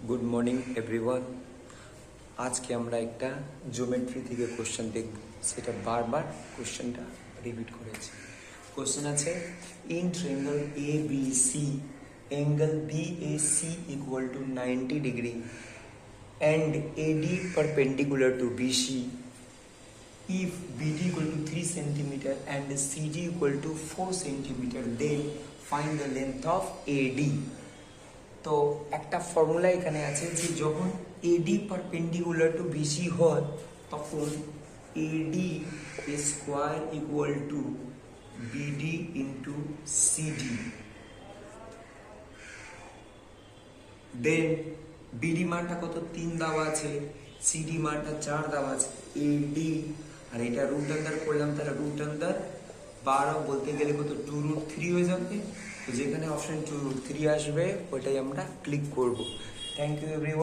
Good morning everyone. আজকে আমরা একটা জিওমেট্রি থেকে কোশ্চেন দেখব, সেটা বারবার কোশ্চেনটা রিপিট করেছি। কোশ্চেন আছে, in triangle A B C angle B A C equal to 90 degree and AD perpendicular to BC. If BD equal to 3 cm and CD equal to 4 cm, then find the length of AD. তো একটা formula এখানে আছে যে যখন AD perpendicular to BC হয় তখন AD square equal to BD into CD। Then BD মানটা কত 3 দেওয়া আছে, সিডি মানটা 4 দেওয়া আছে, এডি আর এটা রুট আন্ডার করলাম, তাহলে রুট আন্ডার 12 বলতে গেলে কত 2√3 হয়ে যাবে। তো যেখানে অপশন 2√3 আসবে ওইটাই আমরা ক্লিক করব। Thank you everyone.